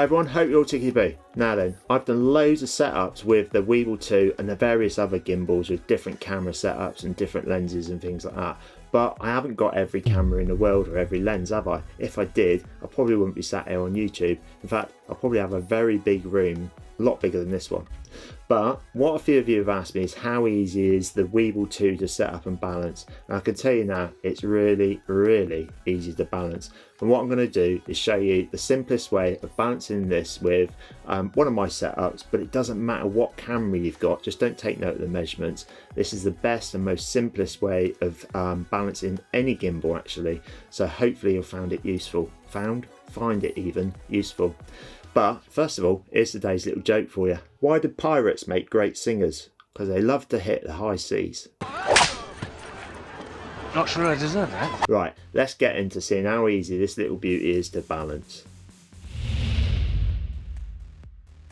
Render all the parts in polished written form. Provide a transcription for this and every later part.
everyone, hope you're all tickety-boo. Now then, I've done loads of setups with the Weebill 2 and the various other gimbals with different camera setups and different lenses and things like that. But I haven't got every camera in the world or every lens, have I? If I did, I probably wouldn't be sat here on YouTube. In fact, I'll probably have a very big room, a lot bigger than this one. But what a few of you have asked me is how easy is the Weebill 2 to set up and balance. And I can tell you now, it's really, really easy to balance. And what I'm going to do is show you the simplest way of balancing this with one of my setups, but it doesn't matter what camera you've got, just don't take note of the measurements. This is the best and most simplest way of balancing any gimbal actually. So hopefully you'll find it useful. Find it even useful. But first of all, here's today's little joke for you. Why do pirates make great singers? Because they love to hit the high seas. Not sure I deserve that. Right, let's get into seeing how easy this little beauty is to balance.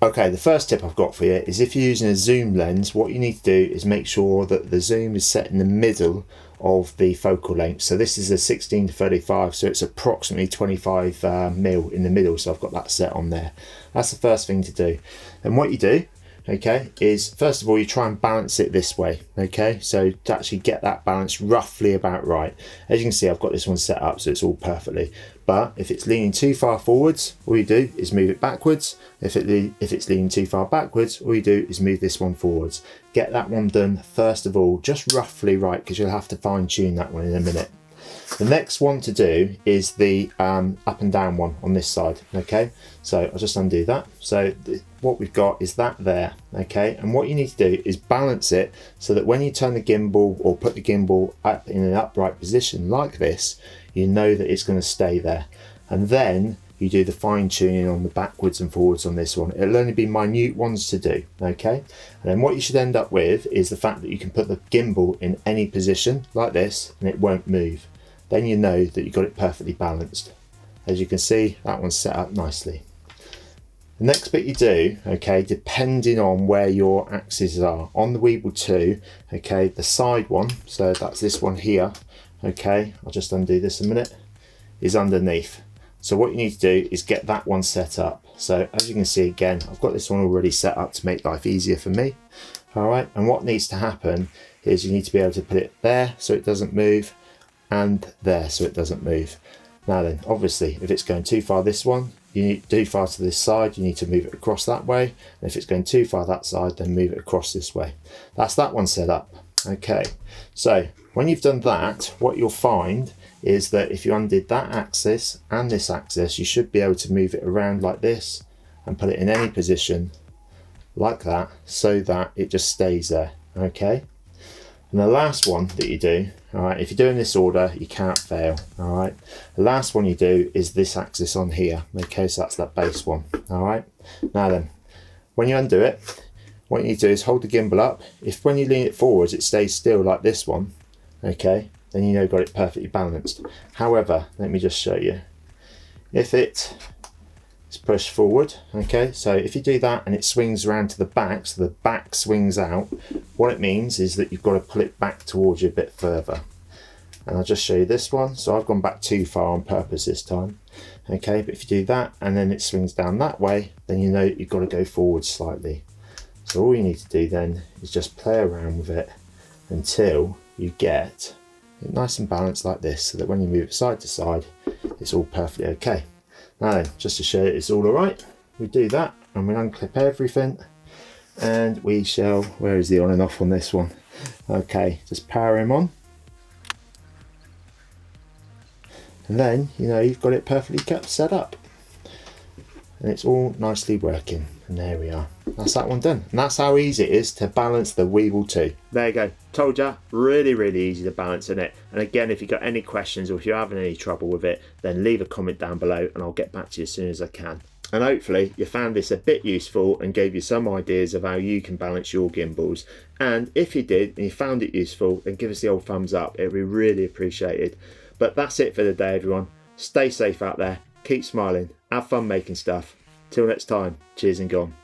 Okay, the first tip I've got for you is if you're using a zoom lens, what you need to do is make sure that the zoom is set in the middle of the focal length. So this is a 16-35, so it's approximately 25 mil in the middle, so I've got that set on there. That's the first thing to do. And what you do, okay, is first of all you try and balance it this way, okay, so to actually get that balance roughly about right. As you can see, I've got this one set up so it's all perfectly, but if it's leaning too far forwards, all you do is move it backwards. If it's leaning too far backwards, all you do is move this one forwards. Get that one done first of all, just roughly right, because you'll have to fine tune that one in a minute. The next one to do is the up and down one on this side, okay? So I'll just undo that. So what we've got is that there, okay? And what you need to do is balance it so that when you turn the gimbal or put the gimbal up in an upright position like this, you know that it's going to stay there. And then you do the fine tuning on the backwards and forwards on this one. It'll only be minute ones to do, okay? And then what you should end up with is the fact that you can put the gimbal in any position like this and it won't move. Then you know that you've got it perfectly balanced. As you can see, that one's set up nicely. The next bit you do, okay, depending on where your axes are, on the Weebill 2, okay, the side one, so that's this one here, okay, I'll just undo this a minute, is underneath. So what you need to do is get that one set up. So as you can see again, I've got this one already set up to make life easier for me. All right, and what needs to happen is you need to be able to put it there so it doesn't move, and there so it doesn't move. Now then, obviously, if it's going too far this one, you need too far to this side, you need to move it across that way. And if it's going too far that side, then move it across this way. That's that one set up. Okay, so when you've done that, what you'll find is that if you undid that axis and this axis, you should be able to move it around like this and put it in any position like that so that it just stays there, okay? And the last one that you do, all right, if you're doing this order, you can't fail, all right? The last one you do is this axis on here, okay? So that's that base one, all right? Now then, when you undo it, what you need to do is hold the gimbal up. If when you lean it forwards, it stays still like this one, okay? Then you know you've got it perfectly balanced. However, let me just show you. If it is pushed forward, okay, so if you do that and it swings around to the back, so the back swings out, what it means is that you've got to pull it back towards you a bit further. And I'll just show you this one. So I've gone back too far on purpose this time, okay, but if you do that and then it swings down that way, then you know you've got to go forward slightly. So all you need to do then is just play around with it until you get it nice and balanced like this, so that when you move it side to side, it's all perfectly okay. Now then, just to show you it's all alright, we do that and we unclip everything and we shall, where is the on and off on this one? Okay, just power him on. And then, you know, you've got it perfectly kept set up. And it's all nicely working. And there we are. That's that one done. And that's how easy it is to balance the Weebill 2. There you go. Told ya, really, really easy to balance in it. And again, if you've got any questions or if you're having any trouble with it, then leave a comment down below and I'll get back to you as soon as I can. And hopefully you found this a bit useful and gave you some ideas of how you can balance your gimbals. And if you did and you found it useful, then give us the old thumbs up. It'd be really appreciated. But that's it for the day, everyone. Stay safe out there. Keep smiling. Have fun making stuff. Till next time, cheers and gone.